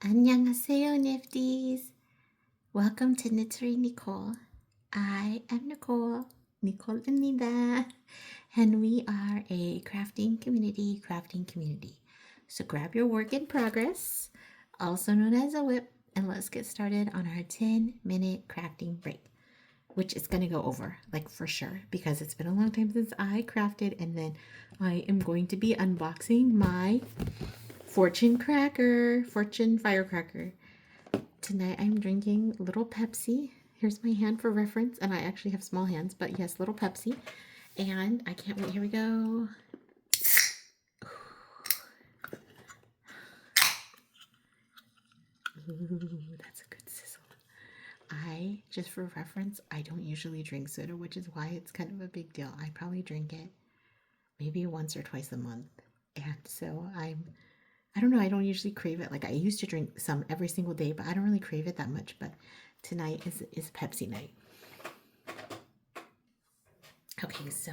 안녕하세요, Nifties. Welcome to Knittery Nicole. I am Nicole입니다. And we are a crafting community. So grab your work in progress, also known as a whip, and let's get started on our 10-minute crafting break, which is going to go over, like for sure, because it's been a long time since I crafted, and then I am going to be unboxing my Fortune Firecracker. Tonight I'm drinking Little Pepsi. Here's my hand for reference, and I actually have small hands, but yes, Little Pepsi. And I can't wait. Here we go. Ooh, that's a good sizzle. Just for reference, I don't usually drink soda, which is why it's kind of a big deal. I probably drink it maybe once or twice a month. And so I don't know, I don't usually crave it. Like I used to drink some every single day, but I don't really crave it that much. But tonight is Pepsi night. Okay, so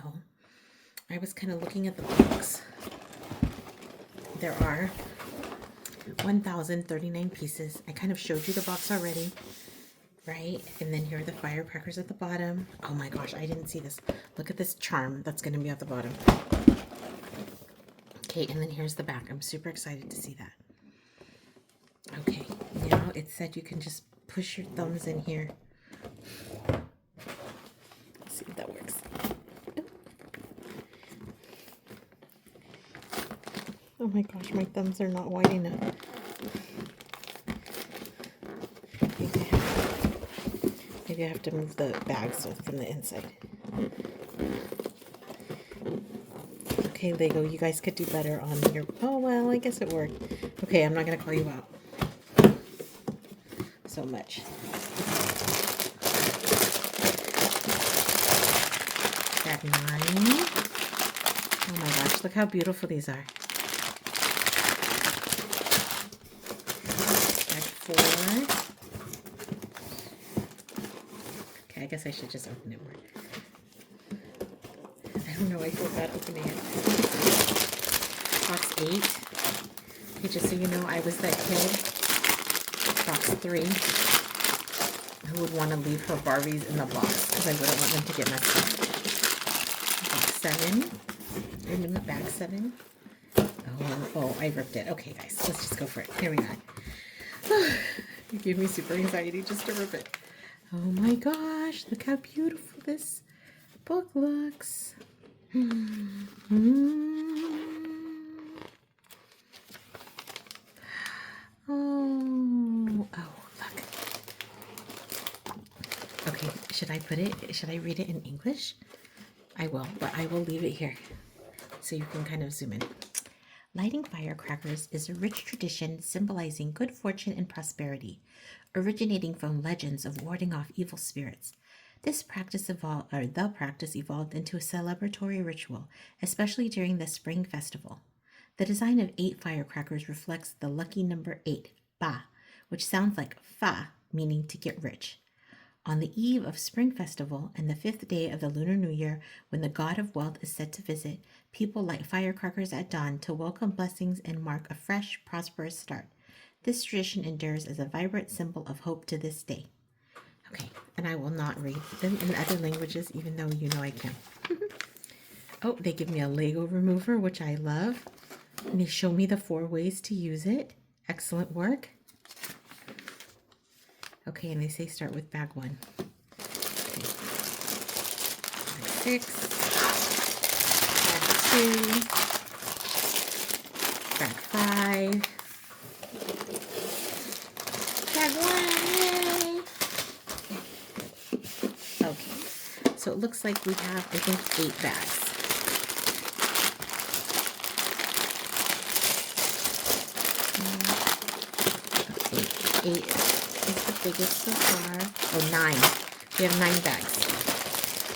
I was kind of looking at the box. There are 1,039 pieces. I kind of showed you the box already, right? And then here are the firecrackers at the bottom. Oh my gosh, I didn't see this. Look at this charm that's going to be at the bottom. Okay, and then here's the back. I'm super excited to see that. Okay, now it said you can just push your thumbs in here. Let's see if that works. Oh my gosh, my thumbs are not wide enough. Maybe I have to move the bag so from the inside. Okay, Lego, you guys could do better on your... Oh, well, I guess it worked. Okay, I'm not going to call you out so much. Bag 9. Oh my gosh, look how beautiful these are. Bag 4. Okay, I guess I should just open it more. I don't know, I feel bad opening it. Box 8. Okay, just so you know, I was that kid, box 3, who would want to leave her Barbies in the box because I wouldn't want them to get messed up. Box 7. I'm in the bag 7. Oh, I ripped it. Okay, guys, let's just go for it. Here we are. It gave me super anxiety just to rip it. Oh my gosh, look how beautiful this book looks. Oh, look. Okay, should I read it in English? I will, but I will leave it here so you can kind of zoom in. Lighting firecrackers is a rich tradition symbolizing good fortune and prosperity, originating from legends of warding off evil spirits. The practice evolved into a celebratory ritual, especially during the Spring Festival. The design of 8 firecrackers reflects the lucky number 8, Ba, which sounds like Fa, meaning to get rich. On the eve of Spring Festival and the 5th day of the Lunar New Year, when the god of wealth is said to visit, people light firecrackers at dawn to welcome blessings and mark a fresh, prosperous start. This tradition endures as a vibrant symbol of hope to this day. Okay, and I will not read them in other languages, even though you know I can. Oh, they give me a Lego remover, which I love. And they show me the 4 ways to use it. Excellent work. Okay, and they say start with bag 1. Okay. Bag 6. Bag 2. Bag 5. Bag 1, yay! Okay, so it looks like we have, I think, 8 bags. Okay, 8 is the biggest so far. Oh, 9. We have 9 bags.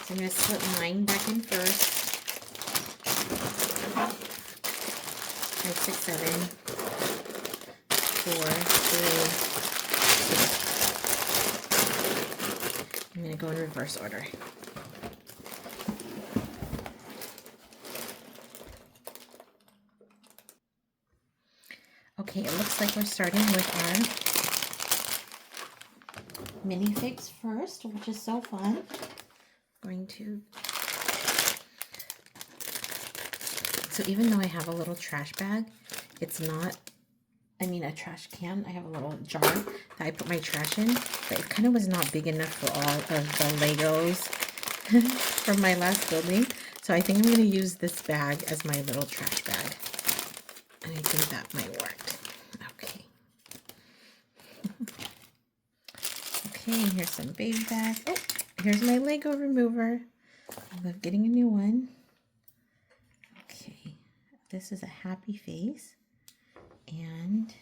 So I'm going to slip 9 back in first. 5, 6, 7, 4, 3, 2. I'm going to go in reverse order. Okay, it looks like we're starting with our minifigs first, which is so fun. Going to... So even though I have a little trash bag, it's not, I mean a trash can, I have a little jar that I put my trash in, but it kind of was not big enough for all of the Legos from my last building. So I think I'm going to use this bag as my little trash bag. And I think that might work. Okay. Okay, here's some baby bags. Oh, here's my Lego remover. I love getting a new one. Okay, this is a happy face and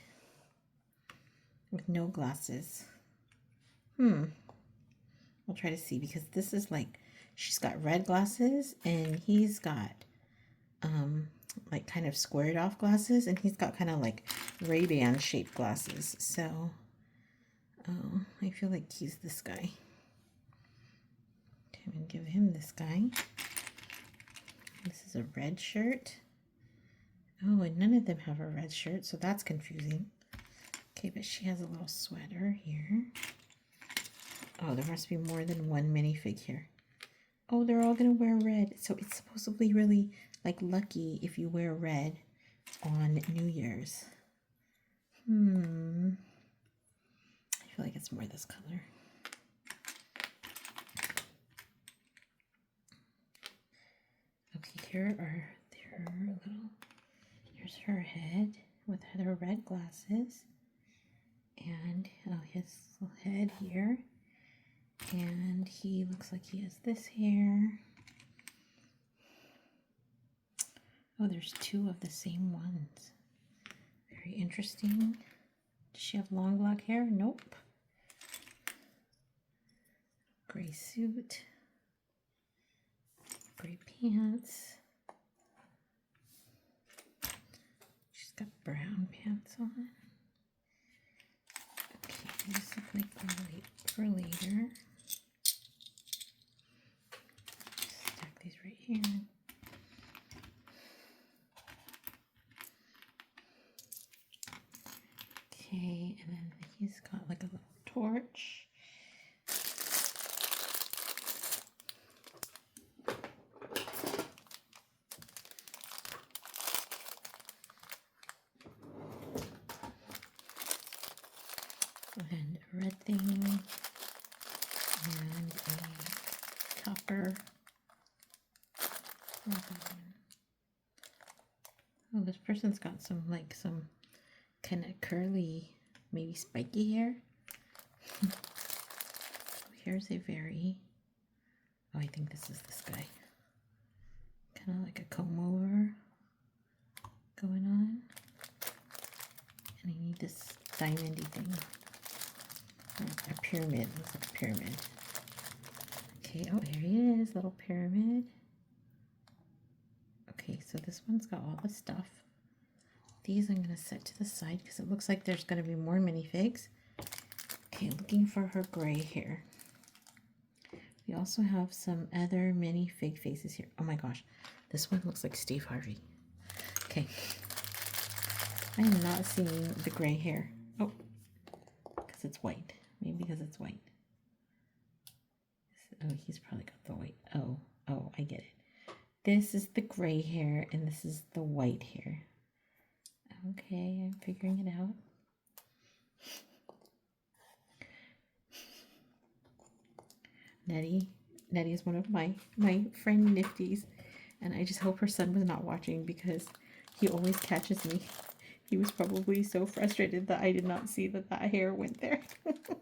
with no glasses. I'll try to see because this is like, she's got red glasses and he's got like kind of squared off glasses, and he's got kind of like Ray-Ban shaped glasses. So I feel like he's this guy. Okay, I'm gonna give him this guy. This is a red shirt. Oh, and none of them have a red shirt, so that's confusing. Okay, but she has a little sweater here. Oh, there must be more than one minifig here. Oh, they're all gonna wear red. So it's supposedly really like lucky if you wear red on New Year's. I feel like it's more this color. Okay, here's her head with her red glasses. And his little head here. And he looks like he has this hair. Oh, there's two of the same ones. Very interesting. Does she have long black hair? Nope. Gray suit. Gray pants. She's got brown pants on. Okay, these look like for later. Stack these right here. Okay, and then he's got like a little torch. And a red thing. And a topper. Oh, this person's got some kind of curly, maybe spiky hair. Here's a very, oh, I think this is this guy. Kind of like a comb over going on. And I need this diamondy thing. A pyramid, looks like a pyramid. Okay, oh, here he is, little pyramid. Okay, so this one's got all the stuff. These I'm going to set to the side because it looks like there's going to be more minifigs. Okay, looking for her gray hair. We also have some other minifig faces here. Oh my gosh, this one looks like Steve Harvey. Okay, I am not seeing the gray hair. Oh, because it's white. Maybe because it's white. Oh, he's probably got the white. Oh, I get it. This is the gray hair and this is the white hair. Okay, I'm figuring it out. Nettie is one of my friend Nifties, and I just hope her son was not watching because he always catches me. He was probably so frustrated that I did not see that hair went there. Okay,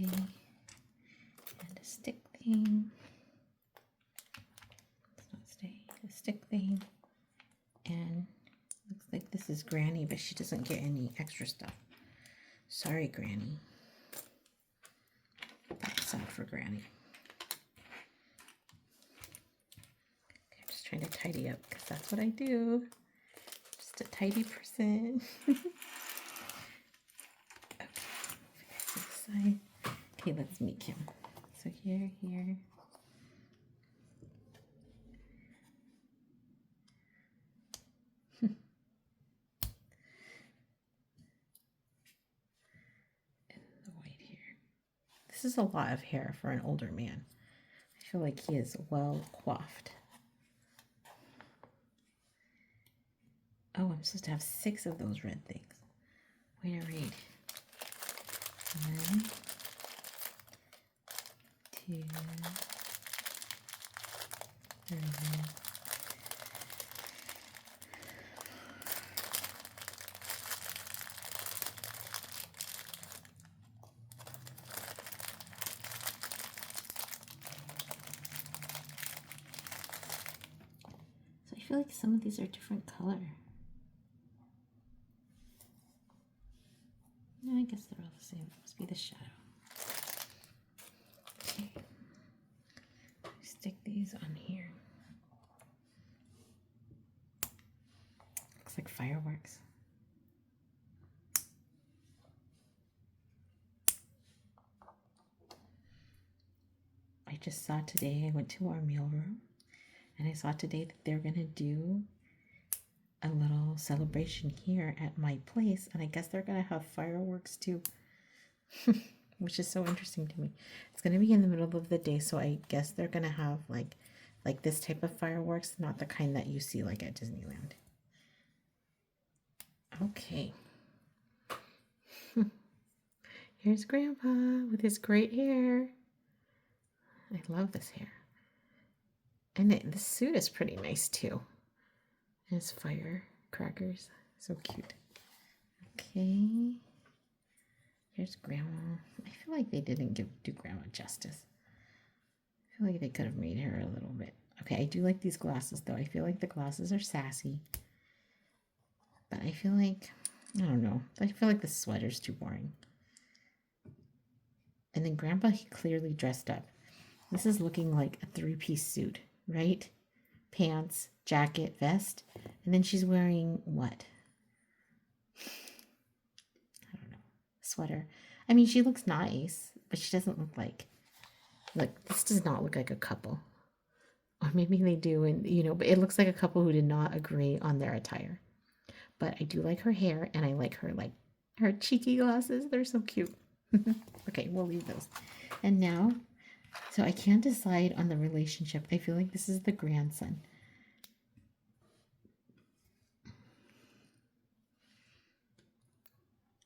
and a stick thing. Let's not stay. A stick thing, and looks like this is Granny, but she doesn't get any extra stuff. Sorry, Granny. That's sad for Granny. Okay, I'm just trying to tidy up because that's what I do. Just a tidy person. Okay, let's meet him. So here. This is a lot of hair for an older man. I feel like he is well coiffed. Oh, I'm supposed to have 6 of those red things. Way to read. 1, 2, 3. So I feel like some of these are different color. No, I guess they're all the same. It must be the shadow. Okay. Stick these on here. Looks like fireworks. I just saw today, I went to our meal room, and I saw today that they're going to do a little celebration here at my place, and I guess they're going to have fireworks too, which is so interesting to me. It's going to be in the middle of the day, so I guess they're going to have like this type of fireworks, not the kind that you see like at Disneyland. Okay. Here's Grandpa with his great hair. I love this hair. And this suit is pretty nice too. His firecrackers. So cute. Okay. Here's Grandma. I feel like they didn't do Grandma justice. I feel like they could have made her a little bit. Okay, I do like these glasses though. I feel like the glasses are sassy. But I feel like, I don't know. I feel like the sweater's too boring. And then Grandpa, he clearly dressed up. This is looking like a 3-piece suit, right? Pants, jacket, vest. And then she's wearing what? I don't know. Sweater. I mean, she looks nice, but she doesn't look like, this does not look like a couple. Or maybe they do, and but it looks like a couple who did not agree on their attire. But I do like her hair, and I like her cheeky glasses. They're so cute. Okay, we'll leave those. And now, so I can't decide on the relationship. I feel like this is the grandson.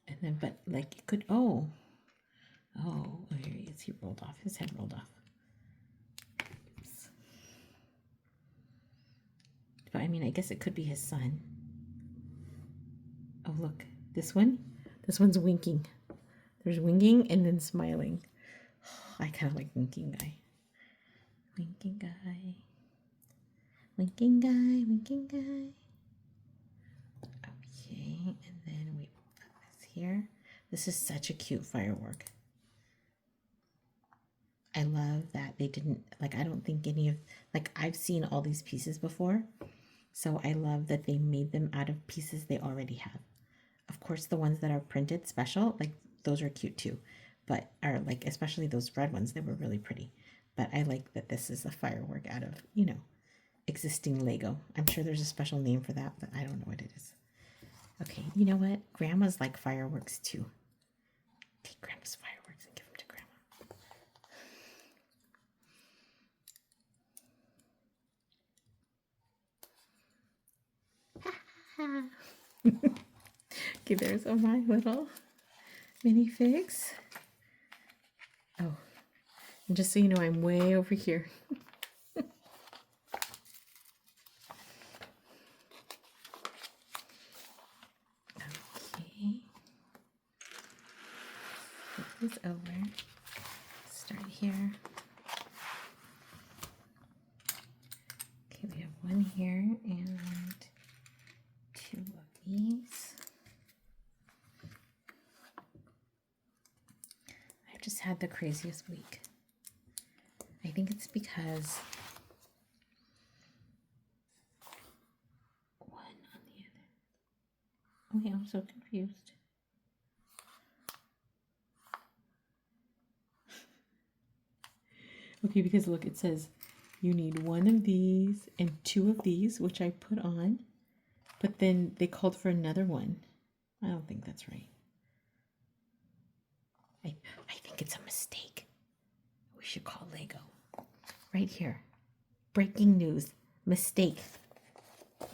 And then, but like it could, oh, here he is. He rolled off. His head rolled off. Oops. But I mean, I guess it could be his son. Oh, look, this one's winking. There's winking and then smiling. I kind of like winking guy. Winking guy. Winking guy, winking guy. Okay, and then we put this here. This is such a cute firework. I love that they didn't, I don't think any of, I've seen all these pieces before. So I love that they made them out of pieces they already have. Of course, the ones that are printed special, those are cute too. But are especially those red ones, they were really pretty. But I like that this is a firework out of, existing Lego. I'm sure there's a special name for that, but I don't know what it is. Okay, you know what? Grandma's like fireworks too. Take Grandma's fireworks and give them to Grandma. Okay, there's all my little minifigs. Oh, and just so you know, I'm way over here. Okay. Flip this over. Start here. Okay, we have one here and 2 of these. I've just had the craziest week. I think it's because one on the other. Okay, I'm so confused. Okay, because look, it says you need 1 of these and 2 of these, which I put on, but then they called for another one. I don't think that's right. I think it's a mistake. we should call Lego. Right here. Breaking news. Mistake.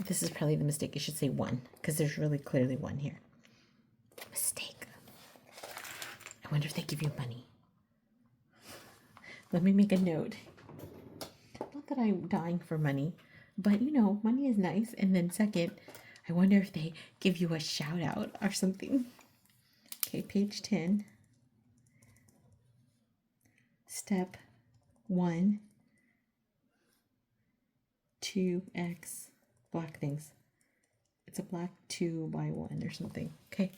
This is probably the mistake. I should say one, because there's really clearly one here. Mistake. I wonder if they give you money. Let me make a note. Not that I'm dying for money, but you know, money is nice. And then second, I wonder if they give you a shout out or something. Okay, page 10. Step 1. 2x black things. It's a black 2 by 1 or something. Okay.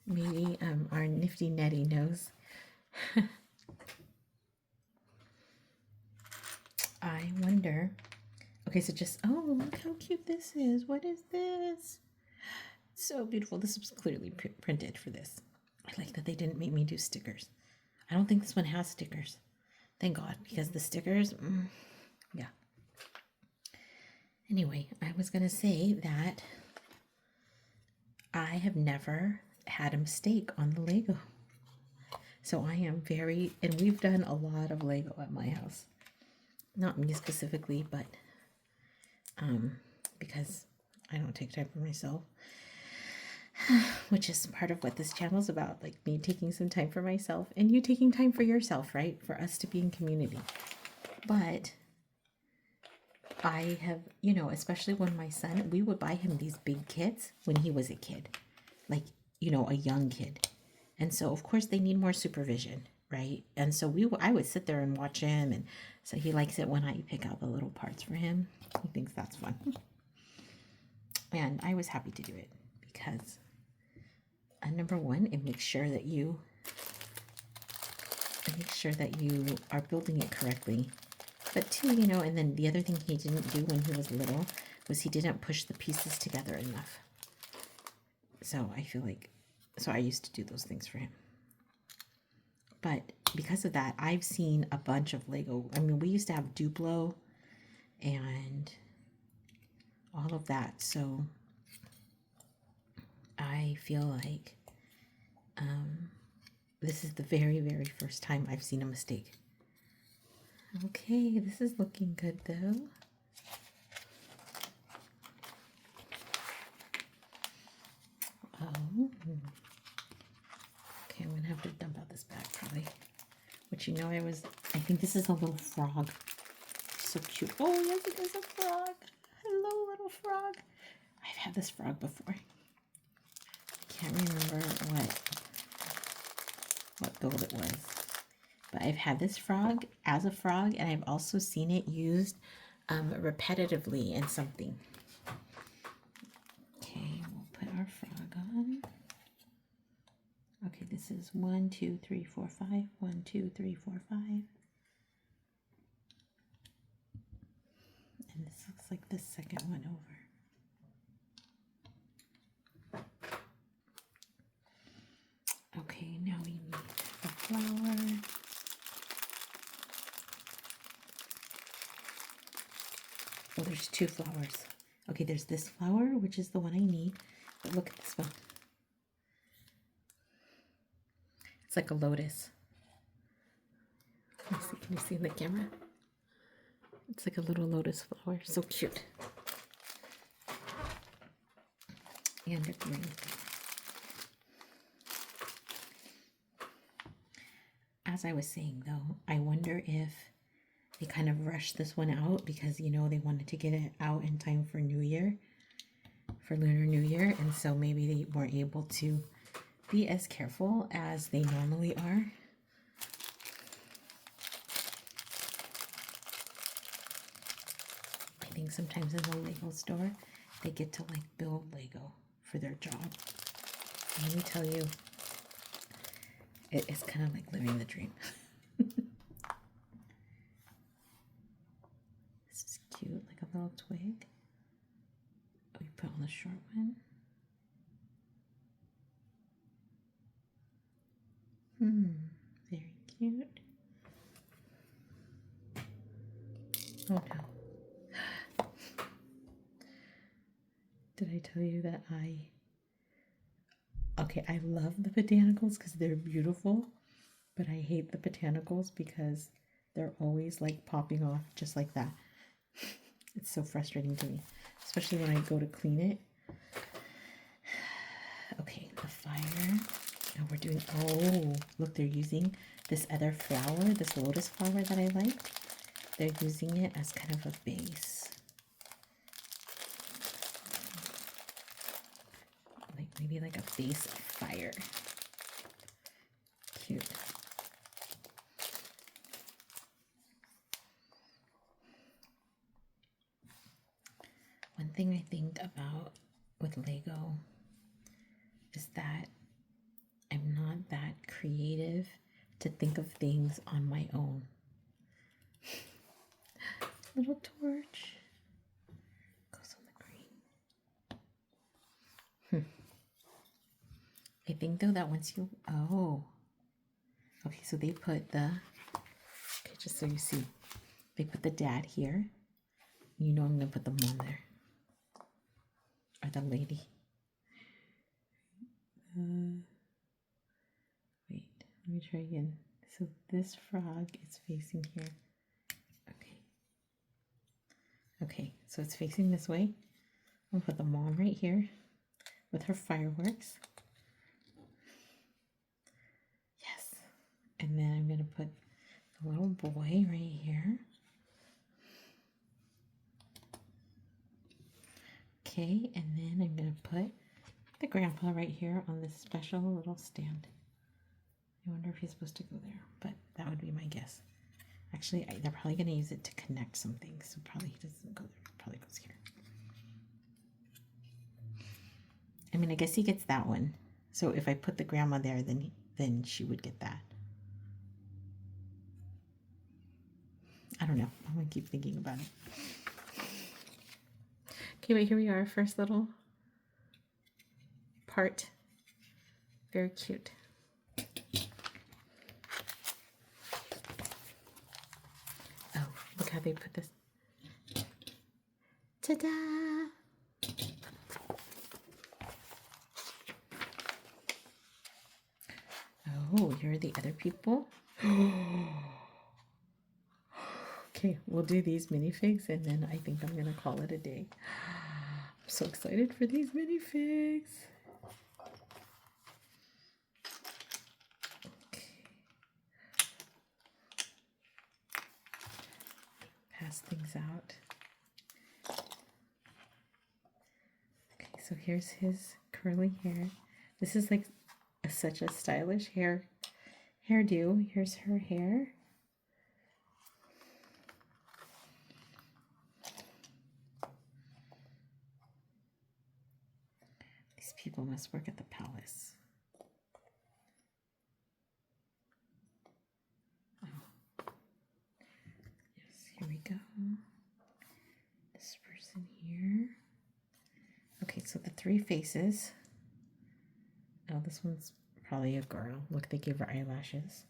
Maybe our nifty Nettie knows. I wonder. Okay, so just, oh, look how cute this is. What is this? So beautiful. This was clearly printed for this. I like that they didn't make me do stickers. I don't think this one has stickers. Thank God, because the stickers, yeah. Anyway, I was going to say that I have never had a mistake on the Lego. So I am very, and we've done a lot of Lego at my house. Not me specifically, but because I don't take time for myself, which is part of what this channel is about, like me taking some time for myself and you taking time for yourself, right? For us to be in community. But I have, you know, especially when my son, we would buy him these big kits when he was a kid, like, you know, a young kid. And so, of course, they need more supervision, right? And so I would sit there and watch him. And so he likes it when I pick out the little parts for him. He thinks that's fun. And I was happy to do it because, number one, it makes sure that you are building it correctly. But two, you know, and then the other thing he didn't do when he was little was he didn't push the pieces together enough. So I feel like, so I used to do those things for him. But because of that, I've seen a bunch of Lego. I mean, we used to have Duplo and all of that. So I feel like this is the very, very first time I've seen a mistake. Okay, this is looking good though. Oh. Okay, I'm gonna have to dump out this bag probably. Which, you know, I think this is a little frog. So cute. Oh yes, it is a frog. Hello, little frog. I've had this frog before. I can't remember what build it was. But I've had this frog as a frog, and I've also seen it used repetitively in something. Okay, we'll put our frog on. Okay, this is 1, 2, 3, 4, 5. 1, 2, 3, 4, 5. And this looks like the second one over. Okay, now we need the flower. Oh, there's 2 flowers. Okay, there's this flower, which is the one I need. But look at this one. It's like a lotus. Let me see, can you see in the camera? It's like a little lotus flower. So cute. And a green. As I was saying, though, I wonder if they kind of rushed this one out because, you know, they wanted to get it out in time for New Year, for Lunar New Year. And so maybe they weren't able to be as careful as they normally are. I think sometimes in the Lego store, they get to like build Lego for their job. And let me tell you, it's kind of like living the dream. This is cute, like a little twig. We put on the short one. Very cute. Oh no. Did I tell you that I love the botanicals because they're beautiful. but I hate the botanicals because they're always like popping off just like that. It's so frustrating to me, especially when I go to clean it. Okay, the fire. Oh, we're doing, oh, look, they're using this other flower, this lotus flower that I like. They're using it as kind of a base. Like maybe like a base of fire. Cute. One thing I think about with Lego is that I'm not that creative to think of things on my own. Little torch goes on the green. I think though that once you, oh, okay, so they put the, okay, just so you see, they put the dad here. You know I'm gonna put the mom there. Or the lady. Wait, let me try again. So this frog is facing here. Okay. Okay, so it's facing this way. I'll put the mom right here with her fireworks. Yes. And then I'm going to put the little boy right here. Okay, and then I'm going to put the grandpa right here on this special little stand. I wonder if he's supposed to go there, but that would be my guess. Actually, they're probably going to use it to connect some things, so probably he doesn't go there. Probably goes here. I mean, I guess he gets that one. So if I put the grandma there, then she would get that. I don't know. I'm going to keep thinking about it. Okay, wait, here we are. First little part. Very cute. Oh, look how they put this. Ta-da! Oh, here are the other people. Okay, we'll do these minifigs and then I think I'm going to call it a day. I'm so excited for these minifigs. Okay. Pass things out. Okay, so here's his curly hair. This is like such a stylish hairdo. Here's her hair. These people must work at the palace. Oh. Yes, here we go. This person here. Okay, so the three faces. Oh, this one's probably a girl. Look, they gave her eyelashes.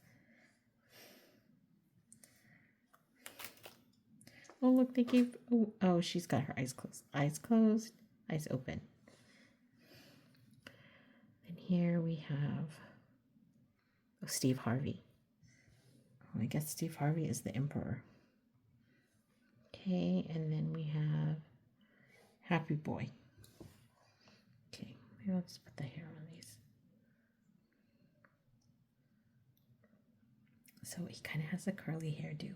Oh, look, they gave, oh, she's got her eyes closed. Eyes closed, eyes open. And here we have, oh, Steve Harvey. Oh, I guess Steve Harvey is the emperor. Okay, and then we have Happy Boy. Okay, maybe I'll just put the hair on these. So he kind of has a curly hairdo.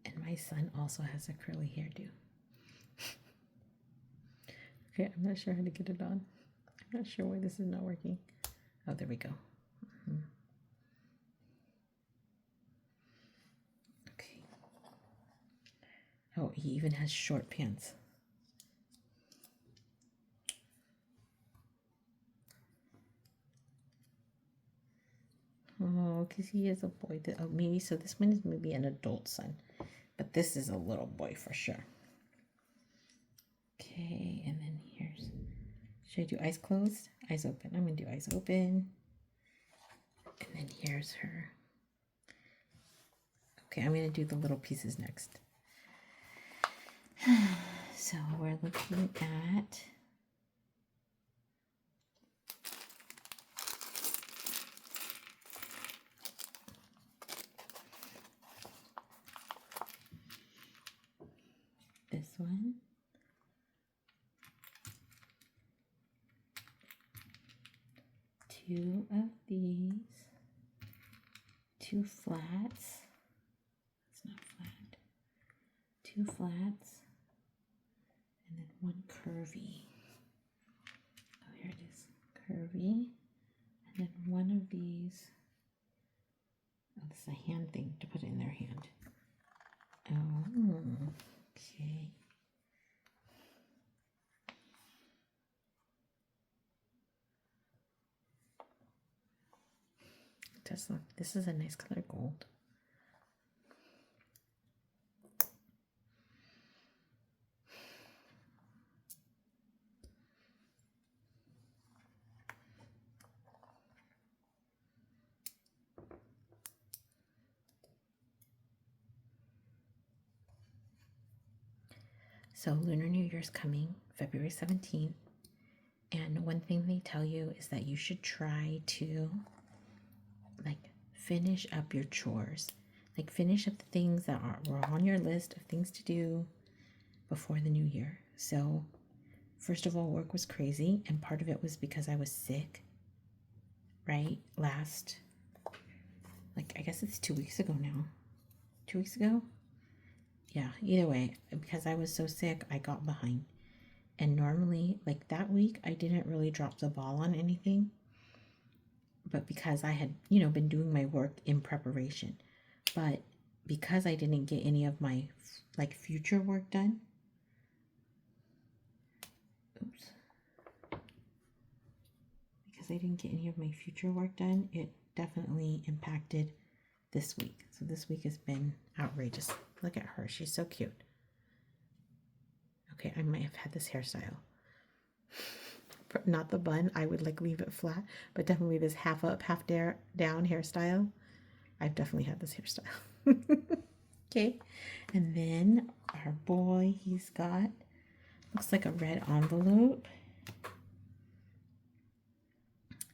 And my son also has a curly hairdo. Okay, I'm not sure how to get it on. I'm not sure why this is not working. Oh, there we go. Okay. Oh, he even has short pants. Oh, because he is a boy. Oh, maybe, so this one is maybe an adult son. But this is a little boy for sure. Okay, and then here's, should I do eyes closed? Eyes open. I'm going to do eyes open. And then here's her. Okay, I'm going to do the little pieces next. So we're looking at this one. Two of these. Two flats. It's not flat. Two flats. And then one curvy. Oh, here it is. Curvy. And then one of these. Oh, this is a hand thing to put in their hand. Oh, okay. It does look, this is a nice color gold. So Lunar New Year's coming, February 17th. And one thing they tell you is that you should try to like finish up your chores. Like finish up the things that were on your list of things to do before the new year. So first of all, work was crazy. And part of it was because I was sick, right? I guess it's 2 weeks ago now. 2 weeks ago? Yeah, either way, because I was so sick, I got behind. And normally, like that week, I didn't really drop the ball on anything. But because I had, been doing my work in preparation. But because I didn't get any of my, future work done. Oops. Because I didn't get any of my future work done, it definitely impacted this week. So this week has been outrageous. Look at her. She's so cute. Okay, I might have had this hairstyle. Not the bun. I would leave it flat, but definitely this half up, half down hairstyle. I've definitely had this hairstyle. Okay, and then our boy, he's got, looks like a red envelope.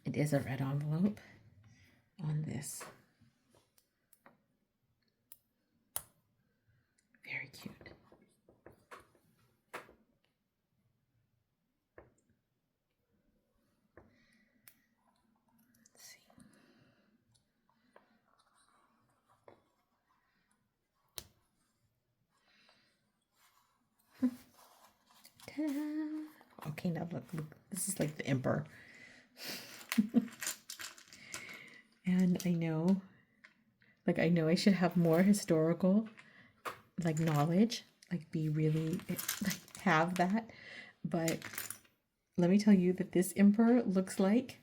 It is a red envelope on this. Very cute. Let's see. Ta-da! Okay, now look, this is like the emperor. And I know I should have more historical knowledge, be really have that, but let me tell you that this emperor looks like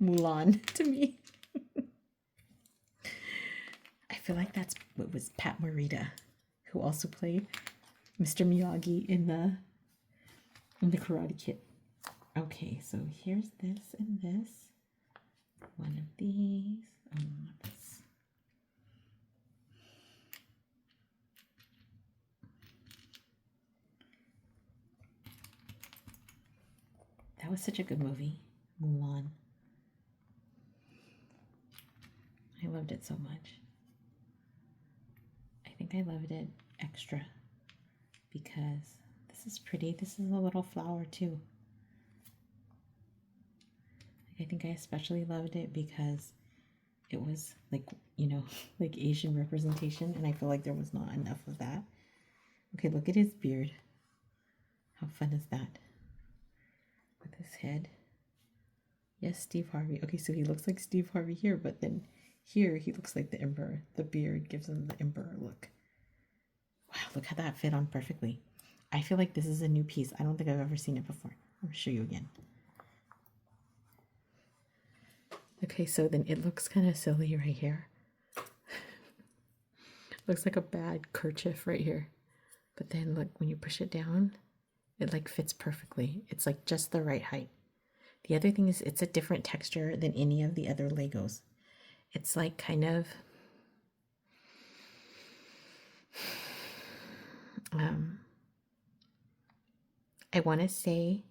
Mulan to me. I feel like that's what was Pat Morita, who also played Mr. Miyagi in the Karate Kid. Okay, so here's this and this. One of these. Oh, not this. That was such a good movie, Mulan. I loved it so much. I think I loved it extra because this is pretty. This is a little flower too. I think I especially loved it because it was Asian representation, and I feel like there was not enough of that. Okay, look at his beard. How fun is that? With his head. Yes, Steve Harvey. Okay, so he looks like Steve Harvey here, but then here he looks like the emperor. The beard gives him the emperor look. Wow, look how that fit on perfectly. I feel like this is a new piece. I don't think I've ever seen it before. I'll show you again. Okay, so then it looks kind of silly right here. Looks like a bad kerchief right here. But then look, when you push it down, it fits perfectly. It's just the right height. The other thing is it's a different texture than any of the other Legos. It's kind of I want to say,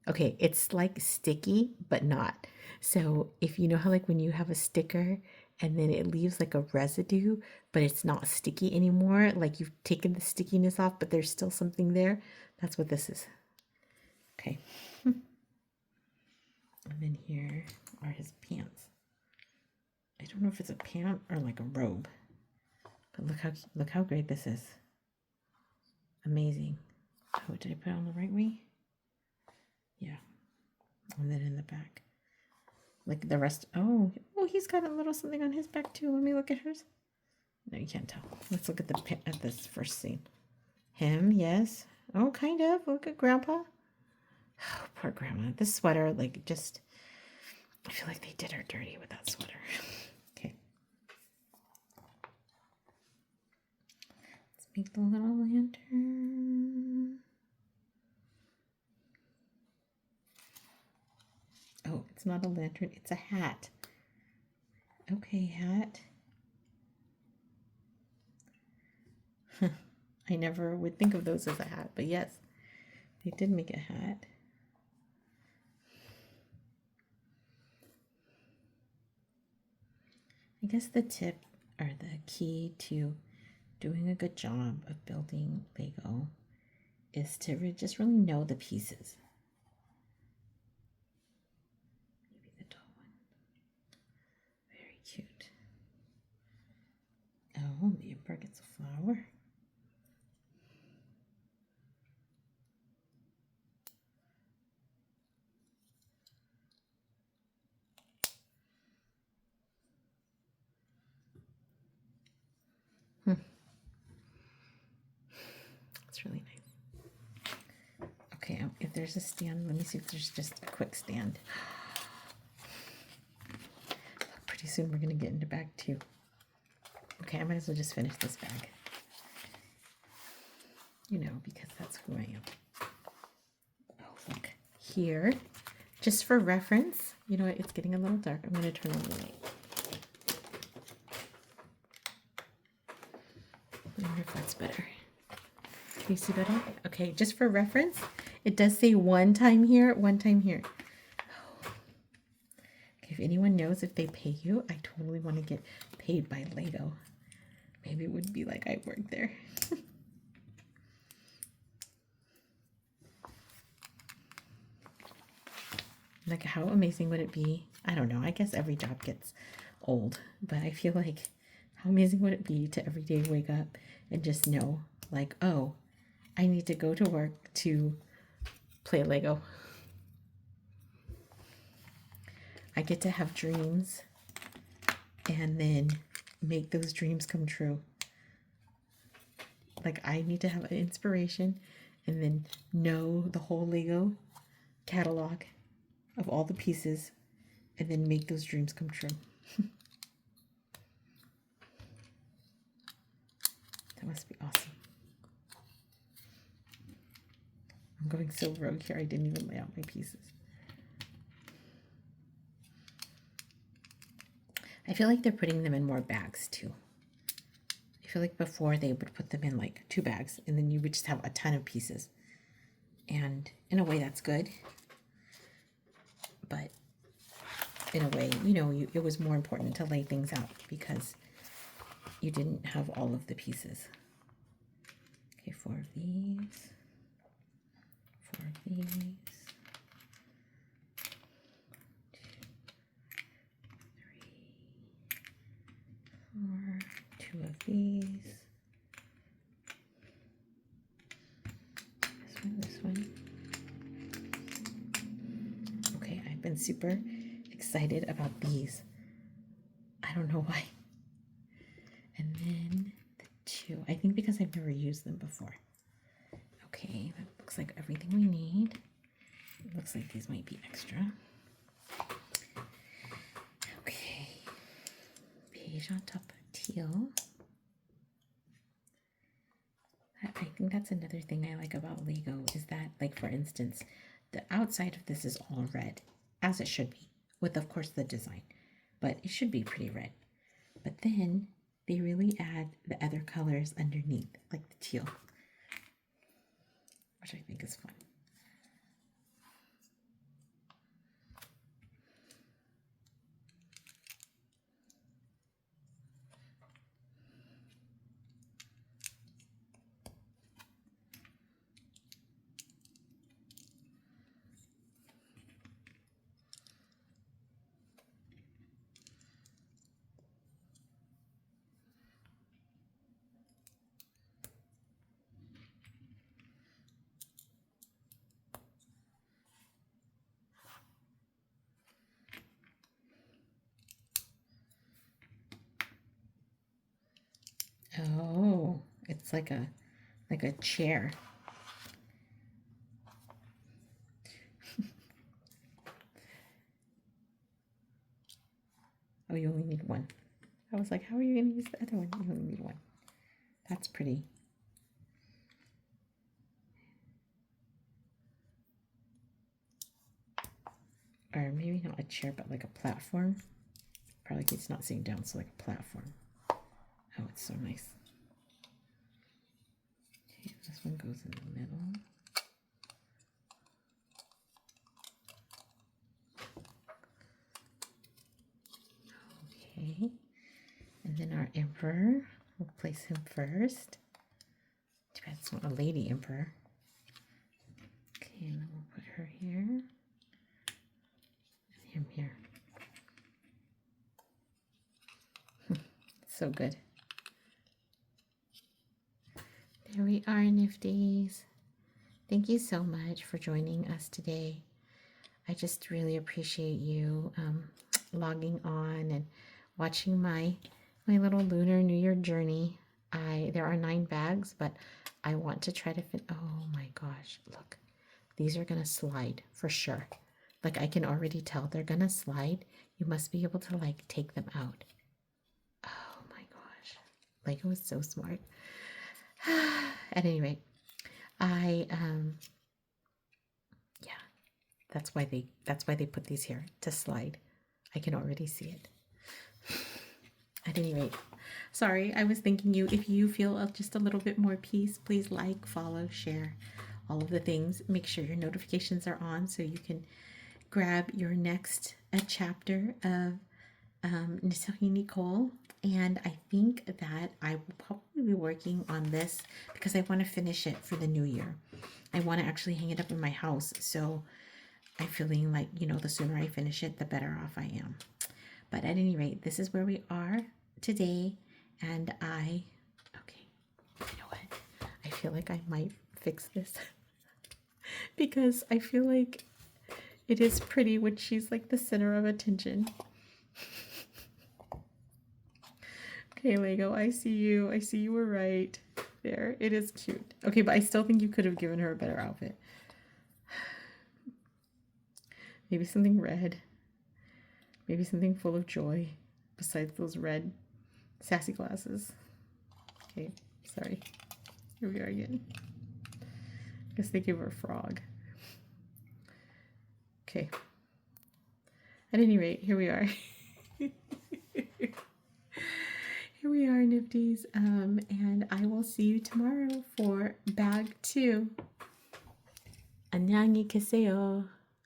okay, it's sticky, but not. So if you know how when you have a sticker and then it leaves like a residue, but it's not sticky anymore. Like you've taken the stickiness off, but there's still something there. That's what this is. Okay. And then here are his pants. I don't know if it's a pant or like a robe. But look how great this is. Amazing. Oh, did I put it on the right way? Yeah. And then in the back. Like the rest. Oh, he's got a little something on his back too. Let me look at hers. No, you can't tell. Let's look at this first scene. Him, yes. Oh, kind of. Look at Grandpa. Oh, poor Grandma. This sweater, like, just, I feel like they did her dirty with that sweater. Okay. Let's make the little lantern. Oh, it's not a lantern. It's a hat. Okay, hat. I never would think of those as a hat, but yes, they did make a hat. I guess the tip or the key to doing a good job of building Lego is to just really know the pieces. Maybe the tall one. Very cute. Oh, the emperor gets a flower. It's really nice. Okay, if there's a stand, let me see if there's just a quick stand. Pretty soon we're going to get into bag 2. Okay, I might as well just finish this bag. You know, because that's who I am. Oh, look. Here, just for reference, you know what, it's getting a little dark. I'm going to turn on the light. I wonder if that's better. Can you see better? Okay, just for reference, it does say one time here, one time here. Oh. Okay, if anyone knows if they pay you, I totally want to get paid by Lego. Maybe it would be like I worked there. Like, how amazing would it be? I don't know. I guess every job gets old, but I feel like how amazing would it be to every day wake up and just know, like, oh, I need to go to work to play Lego. I get to have dreams and then make those dreams come true. Like, I need to have an inspiration and then know the whole Lego catalog of all the pieces and then make those dreams come true. That must be awesome. I'm going so rogue here, I didn't even lay out my pieces. I feel like they're putting them in more bags too. I feel like before they would put them in like 2 bags and then you would just have a ton of pieces. And in a way that's good. But in a way, you know, it was more important to lay things out because you didn't have all of the pieces. Okay, 4 of these. 4 of these. 2 of these. This one. Okay, I've been super excited about these. I don't know why. And then the 2. I think because I've never used them before. Okay, that looks like everything we need. It looks like these might be extra. Okay. Beige on top of teal. I think that's another thing I like about Lego is that, like, for instance, the outside of this is all red, as it should be, with, of course, the design. But it should be pretty red. But then they really add the other colors underneath, like the teal, which I think is fun. It's like a chair. Oh, you only need one. I was like, how are you going to use the other one? You only need one. That's pretty. Or maybe not a chair, but like a platform. Probably it's not sitting down, so like a platform. Oh, it's so nice. Okay, this one goes in the middle. Okay, and then our emperor, we'll place him first. Too bad it's not a lady emperor. Okay, and then we'll put her here, and him here. So good. There we are, Nifties. Thank you so much for joining us today. I just really appreciate you logging on and watching my little Lunar New Year journey. There are 9 bags, but I want to try to fit. Oh my gosh, look. These are going to slide for sure. Like, I can already tell they're going to slide. You must be able to like take them out. Oh my gosh. Lego is so smart. At any rate, yeah, that's why they put these here, to slide. I can already see it. At any rate, sorry, I was thanking you. If you feel just a little bit more peace, please like, follow, share, all of the things. Make sure your notifications are on so you can grab your next chapter of Nisari Nicole. And I think that I will probably be working on this because I want to finish it for the new year. I want to actually hang it up in my house. So I'm feeling like, you know, the sooner I finish it, the better off I am. But at any rate, this is where we are today. And okay, you know what? I feel like I might fix this because I feel like it is pretty when she's like the center of attention. Okay, Lego, I see you. I see you were right. There, it is cute. Okay, but I still think you could have given her a better outfit. Maybe something red. Maybe something full of joy besides those red sassy glasses. Okay, sorry. Here we are again. I guess they gave her a frog. Okay. At any rate, here we are. Here we are, Nifties, and I will see you tomorrow for bag 2. 안녕히 계세요.